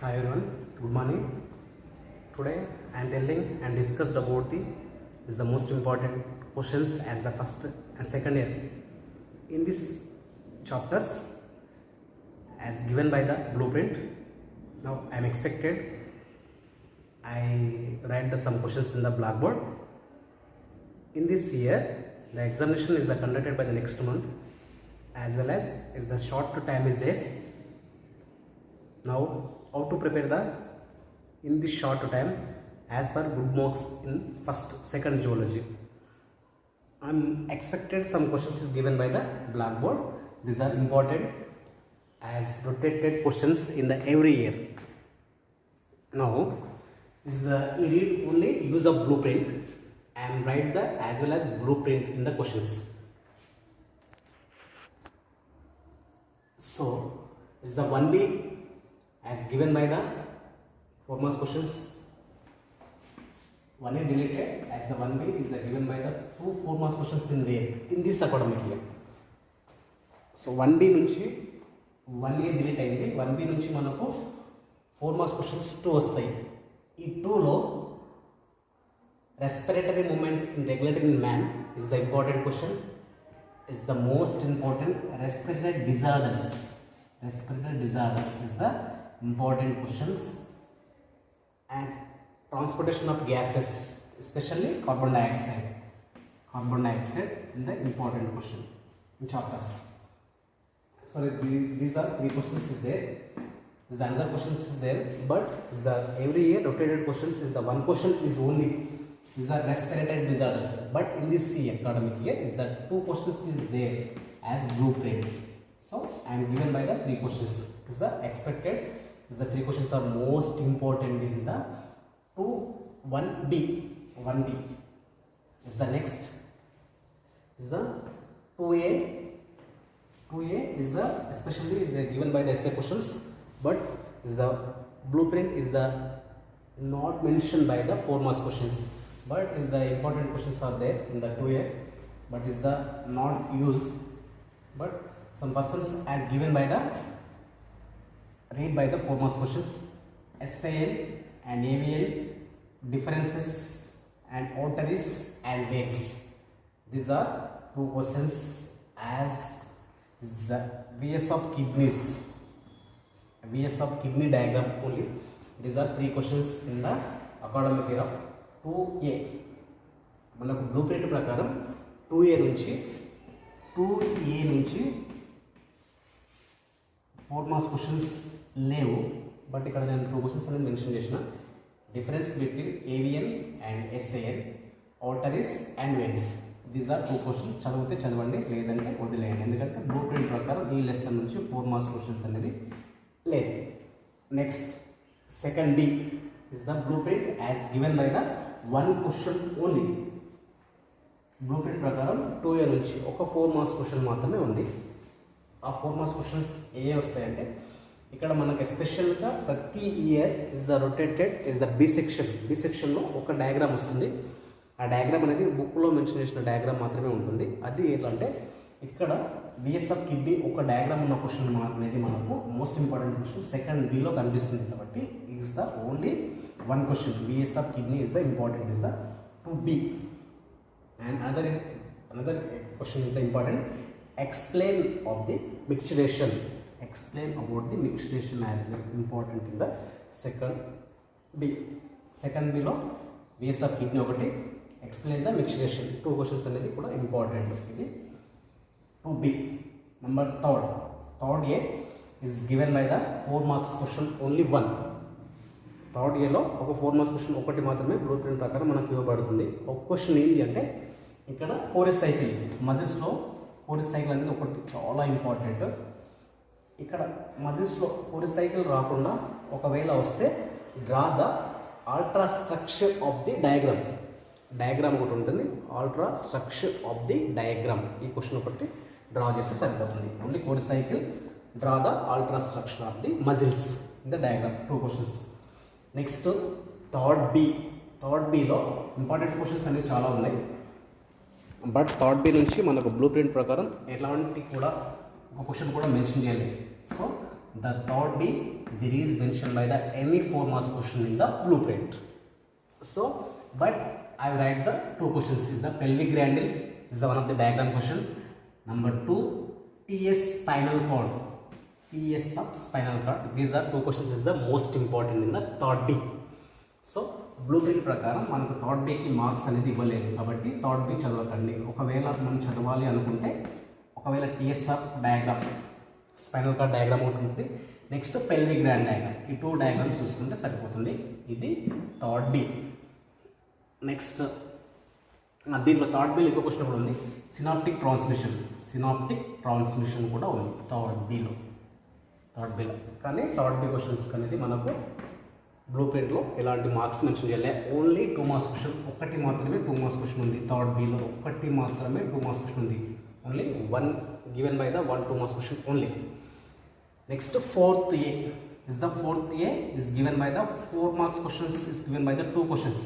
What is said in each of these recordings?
Hi everyone, good morning. Today I am telling and discussed about the most important questions as the first and second year. In these chapters as given by the blueprint, now I am expected I write some questions in the blackboard. In this year the examination is conducted by the next month, as well as the short time is there. Now how to prepare in this short time as per good marks in first second geology. I'm expected some questions is given by the blackboard. These are important as rotated questions in the every year. Now is you read only use of blueprint and write the as well as blueprint in the questions. So is the 1B as given by the 4 marks questions. 1 is deleted as the 1B is given by the 2 4 marks questions in there in this academic year. So 1B నుంచి 1A delete అయింది. 1B నుంచి మనకు 4 marks questions 2 వస్తాయి. ఈ 2 లో respiratory movement in regulatory man is the important question. Is the most important. Respiratory disorders is the important questions. As transportation of gases, especially carbon dioxide in the important question in chapters. So these are 3 questions is there. Is another questions is there, but is the every year rotated questions is the one question is only these are respiratory disorders, but in this academic year is that 2 questions is there as blueprint. So I am given by the 3 questions is the expected. The 3 questions are most important is the 1B is the next is the 2A is the especially is the given by the essay questions, but is the blueprint is the not mentioned by the 4 marks questions, but is the important questions are there in the 2A, but is the not used, but some persons are given by the read by the 4 marks questions. SAL and AVL differences and arteries and veins. These are 2 questions as the VS of kidney diagram only. These are 3 questions in the academic year of 2A. మనకు blue print ప్రకారం 2A నుంచి 4 marks questions లేవు, but ఇక్కడ నేను 2 questions అనేది mention చేసిన. Difference between AVL and SAL, arteries and veins. These are 2 questions. చదివితే చదవండి, లేదంటే వదిలేయండి, ఎందుకంటే బ్లూ ప్రింట్ ప్రకారం ఈ లెసన్ నుంచి 4 మార్క్స్ క్వశ్చన్స్ అనేది లేదు. Next second B is the blueprint as given by the 1 question only. Blueprint ప్రకారం 2A నుంచి ఒక 4 మార్క్స్ క్వశ్చన్ మాత్రమే ఉంది. ఆ 4 మార్క్స్ క్వశ్చన్స్ ఏ వస్తాయంటే ఇక్కడ మనకు ఎస్పెషల్గా ప్రతి year is the rotated is the B సెక్షన్లో ఒక డయాగ్రామ్ వస్తుంది. ఆ డయాగ్రామ్ అనేది బుక్లో మెన్షన్ చేసిన డయాగ్రామ్ మాత్రమే ఉంటుంది. అది ఏంటంటే ఇక్కడ విఎస్ ఆఫ్ కిడ్నీ ఒక డయాగ్రామ్ ఉన్న క్వశ్చన్ అనేది మనకు most important question second below కనిపిస్తుంది, కాబట్టి is the only 1 question. VS of kidney is the important is the 2B. and another question is the important. Explain about the micturition as well important in the second B లో VS of kidney ఒకటి, explain the micturition 2 questions అనేది కూడా important. ఇది 2B. Number third A is given by the 4 marks question only 1. Third ఏలో ఒక 4 marks question ఒకటి మాత్రమే blue print ప్రకారం మనకు ఇవ్వబడుతుంది. ఒక క్వశ్చన్ ఏంటి అంటే ఇక్కడ కోరిస్ సైకిల్, మజిల్స్లో కోరిస్ సైకిల్ అనేది ఒకటి చాలా ఇంపార్టెంట్. ఇక్కడ మజిల్స్లో కోరిస్ సైకిల్ రాకుండా ఒకవేళ వస్తే draw the ultrastructure of the diagram ఒకటి ఉంటుంది. Ultrastructure of the diagram ఈ క్వశ్చన్ ఒకటి డ్రా చేస్తే సరిపోతుంది. Only Cori's cycle, draw the ultrastructure of the muscles in the diagram. 2 questions. Next third below important questions అనేవి చాలా ఉన్నాయి, but third B నుంచి మనకు బ్లూ ప్రింట్ ప్రకారం ఎలాంటి కూడా ఒక క్వశ్చన్ కూడా మెన్షన్ చేయలేదు. So the third B, there is mentioned by the any 4 marks question in the blueprint. So but I write the 2 questions. Is the pelvic granule is the one of the diagram question. Number 2, TS spinal cord, TS of spinal cord. These are 2 questions is the most important in the third B. So blue print ప్రకారం మనకు third బీకి marks అనేది ఇవ్వలేదు కాబట్టి third be చదవకండి. ఒకవేళ మనం చదవాలి అనుకుంటే ఒకవేళ TSR diagram spinal cord diagram ఒకటి ఉంటుంది, నెక్స్ట్ పెల్విక్ గ్రాండ్ డయాగ్రామ్, ఈ 2 డయాగ్రామ్స్ చూసుకుంటే సరిపోతుంది. ఇది థర్డ్ బీ. నెక్స్ట్ దీంట్లో థర్డ్ బీలో ఇంకో క్వశ్చన్ కూడా ఉంది, సినాప్టిక్ ట్రాన్స్మిషన్ కూడా ఉంది థర్డ్ బీలో. కానీ థర్డ్ బీ క్వశ్చన్స్ అనేది మనకు బ్లూ ప్రింట్లో ఎలాంటి మార్క్స్ మెన్షన్ చేయలే. ఓన్లీ 2 మార్క్స్ క్వశ్చన్, ఒకటి మాత్రమే 2 మార్క్స్ క్వశ్చన్ ఉంది థర్డ్ బీలో, ఒకటి మాత్రమే 2 మార్క్స్ క్వశ్చన్ ఉంది. Only 1 given by the 2 marks question only. Next fourth A is given by the 4 marks questions is given by the 2 questions.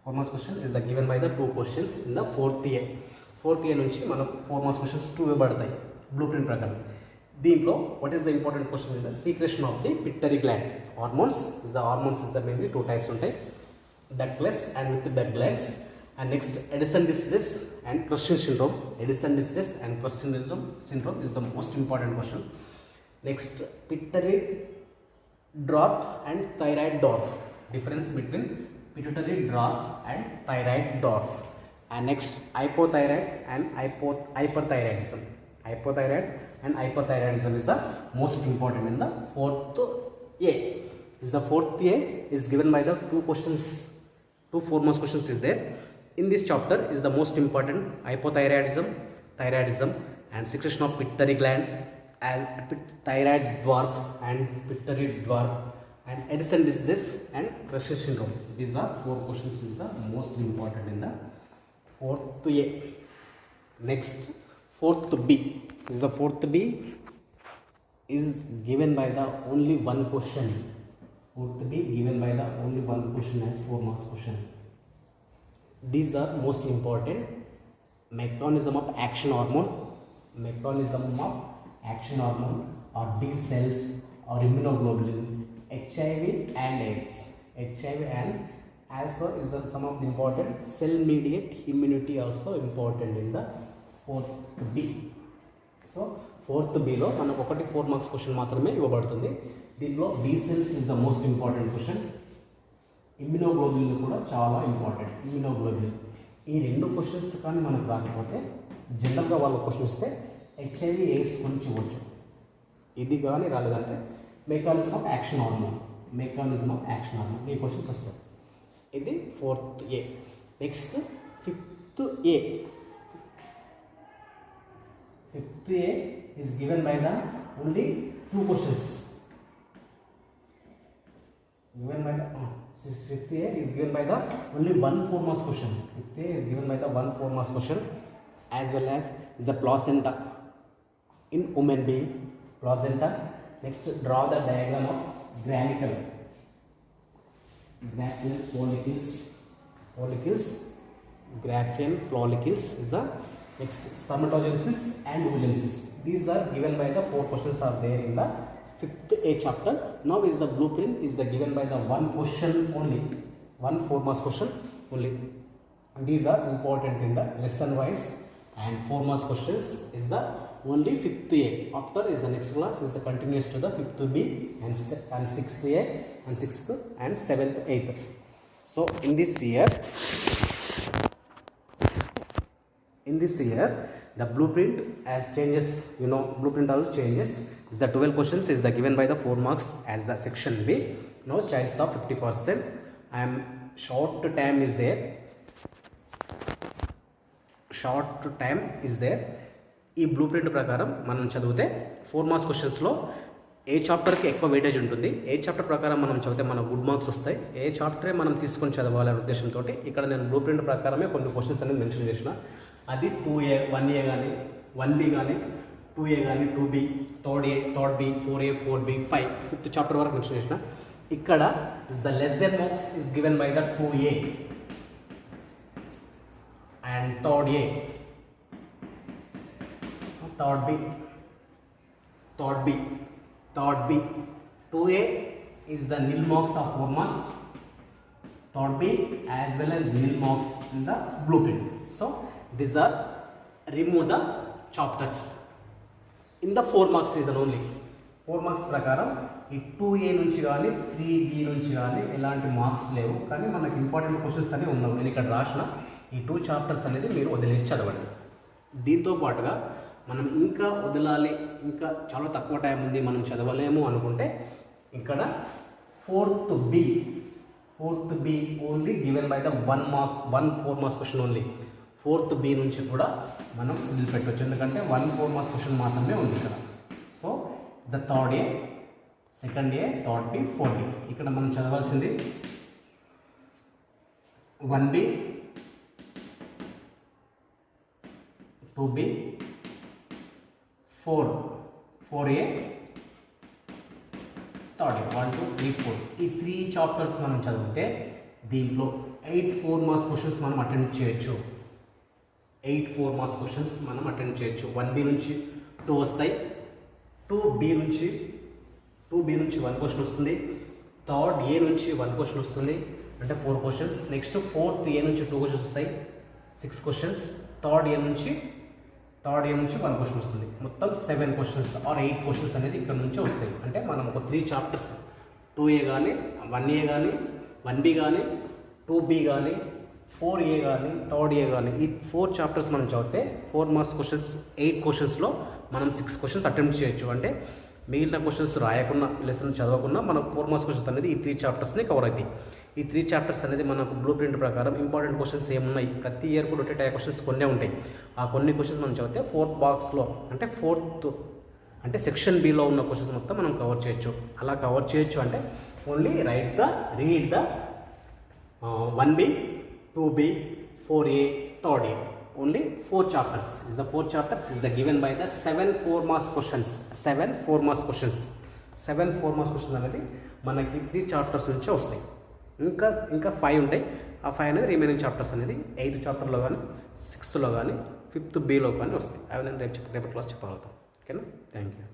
4 marks question is the given by the 2 questions in the fourth A నుంచి మనకు 4 marks questions 2 ఇవ్వబడతాయి blue print ప్రకారం. దీంట్లో what is the important question is the secretion of the pituitary gland. Hormones is the mainly 2 types ఉంటాయి, ductless and with duct glands. And next Addison disease and Cushing syndrome. Addison disease and Cushing syndrome is the most important question. Next pituitary dwarf and thyroid dwarf. Difference between pituitary dwarf and thyroid dwarf. And next hypothyroid and hyperthyroidism. Hypothyroid and hyperthyroidism is the most important in the fourth A. The fourth A is given by the 2 questions, 2 4 marks questions is there. In this chapter is the most important hypothyroidism, thyroidism and secretion of pituitary gland, as thyroid dwarf and pituitary dwarf, and Addison disease and Cushing syndrome. These are 4 questions is the most important in the fourth A. Next fourth B is the fourth B is given by the only 1 question. Fourth B given by the only 1 question as 4 marks question. These are most important. Mechanism of action hormone or B cells or immunoglobulin, HIV and AIDS. HIV and also is the some of the important cell mediate immunity also important in the fourth B. So fourth B లో మనకు ఒకటి 4 marks question మాత్రమే ఇవ్వబడుతుంది. దీంట్లో B cells is the most important question. Immunoglobulin కూడా చాలా important. Immunoglobulin ఈ 2 questions కానీ మనకు రాకపోతే జనరల్గా వాళ్ళ క్వశ్చన్ ఇస్తే HIV AIDS గురించి ఇవ్వచ్చు. ఇది కానీ రాలేదంటే మెకానిజం ఆఫ్ యాక్షన్ హార్మోన్ ఈ క్వశ్చన్స్ వస్తాయి. ఇది fourth A. Next fifth A is given by the only 2 questions. Fifth A is given by the only 1 4 marks question. Fifth A is given by the 1 4 marks question, as well as the placenta in woman being. Placenta. Next, draw the diagram of granicle follicles. Graphian follicles is the next. Spermatogenesis and oogenesis. These are given by the 4 questions are there in the 5th A chapter. Now is the blueprint is the given by the 1 question only, 1 4 marks question only. These are important in the lesson wise, and 4 marks questions is the only 5th A. After is the next class is the continuous to the 5th B and 6th A and 6th and 7th 8th. So in this year the blueprint as changes, blueprint also changes. The 12 questions is the given by the 4 marks as the section B. Now chance of 50%. Short time is there. ఈ blue print ప్రకారం మనం చదివితే 4 marks క్వశ్చన్స్లో ఏ చాప్టర్కి ఎక్కువ weightage ఉంటుంది, ఏ chapter ప్రకారం మనం చదివితే మనకు గుడ్ మార్క్స్ వస్తాయి, ఏ చాప్టరే మనం తీసుకొని చదవాలనే ఉద్దేశంతో ఇక్కడ నేను బ్లూ ప్రింట్ ప్రకారమే కొన్ని క్వశ్చన్స్ అనేది మెన్షన్ చేసిన. అది 2A 1A కానీ 1B కానీ 2A కానీ 2B, third B, 4A 4B 5 5th chapter వరకు మెన్షన్ చేసిన. ఇక్కడ is the less than marks is given by the 2A and third B thought B. 2A is the nil marks of 4 marks. Thought B as well as nil marks in the blueprint. So these are remove the chapters in the 4 marks reason only. 4 marks ప్రకారం ఈ 2A నుంచి కానీ 3B నుంచి కానీ ఎలాంటి marks లేవు, కానీ మనకు ఇంపార్టెంట్ క్వశ్చన్స్ అనేవి ఉన్నావు. నేను ఇక్కడ రాసిన ఈ 2 చాప్టర్స్ అనేది మీరు వదిలేసి చదవండి. దీంతో పాటుగా మనం ఇంకా వదలాలి, ఇంకా చాలా తక్కువ టైం ఉంది, మనం చదవలేము అనుకుంటే ఇక్కడ fourth B only given by the 1 4 marks question only. Fourth B నుంచి కూడా మనం వదిలిపెట్టవచ్చు, ఎందుకంటే 1 4 మార్క్స్ క్వశ్చన్ మాత్రమే ఉంది ఇక్కడ. So the third A, second A, third B, fourth B. ఇక్కడ మనం చదవాల్సింది 1B, 2B, 4A, థర్డ్ ఏ, 1 2 3 4. ఈ 3 చాప్టర్స్ మనం చదివితే దీంట్లో 8 4 మార్క్స్ క్వశ్చన్స్ మనం అటెండ్ చేయొచ్చు. 8 4 మార్క్స్ క్వశ్చన్స్ మనం అటెండ్ చేయొచ్చు. 1B నుంచి 2 వస్తాయి, 2B నుంచి 1 క్వశ్చన్ వస్తుంది, థర్డ్ ఏ నుంచి 1 క్వశ్చన్ వస్తుంది, అంటే 4 క్వశ్చన్స్. నెక్స్ట్ ఫోర్త్ ఏ నుంచి 2 క్వశ్చన్స్ వస్తాయి, 6 క్వశ్చన్స్. థర్డ్ ఏ నుంచి 1 క్వశ్చన్ వస్తుంది. మొత్తం 7 క్వశ్చన్స్ ఆర్ 8 క్వశ్చన్స్ అనేది ఇక్కడ నుంచి వస్తాయి. అంటే మనం ఒక 3 చాప్టర్స్ 2A కానీ 1A కానీ 1B కానీ 2B కానీ 4A కానీ థర్డ్ ఏ కానీ ఈ 4 చాప్టర్స్ మనం చదివితే 4 మార్క్స్ క్వశ్చన్స్ 8 క్వశ్చన్స్లో మనం 6 క్వశ్చన్స్ అటెంప్ట్ చేయొచ్చు. అంటే మిగిలిన క్వశ్చన్స్ రాయకుండా లెసన్ చదవకుండా మనకు 4 మార్క్స్ క్వశ్చన్స్ అనేది ఈ 3 చాప్టర్స్ని కవర్ అవుతాయి. ఈ 3 చాప్టర్స్ అనేది మనకు బ్లూ ప్రింట్ ప్రకారం ఇంపార్టెంట్ క్వశ్చన్స్ ఏమున్నాయి, ప్రతి ఇయర్ కూడా రొటేట్ అయ్యే క్వశ్చన్స్ కొన్నే ఉంటాయి. ఆ కొన్ని క్వశ్చన్స్ మనం చదివితే 4th బాక్స్లో అంటే 4th అంటే సెక్షన్ బిలో ఉన్న క్వశ్చన్స్ మొత్తం మనం కవర్ చేయొచ్చు. అలా కవర్ చేయొచ్చు అంటే only read the 1B, 2B, 4A, third A. Only 4 chapters. Is the 4 chapters is the given by the 7 4 marks questions. 7 4 marks questions. 7 4 marks questions అనేది మనకి 3 చాప్టర్స్ నుంచి వస్తాయి. ఇంకా 5 ఉంటాయి. ఆ 5 అనేది రిమైనింగ్ చాప్టర్స్ అనేది 8th చాప్టర్లో కానీ 6thలో కానీ 5th Bలో కానీ వస్తాయి. అవి నేను రేపటి క్లాస్ చెప్పగలుగుతాను. ఓకేనా? Thank you.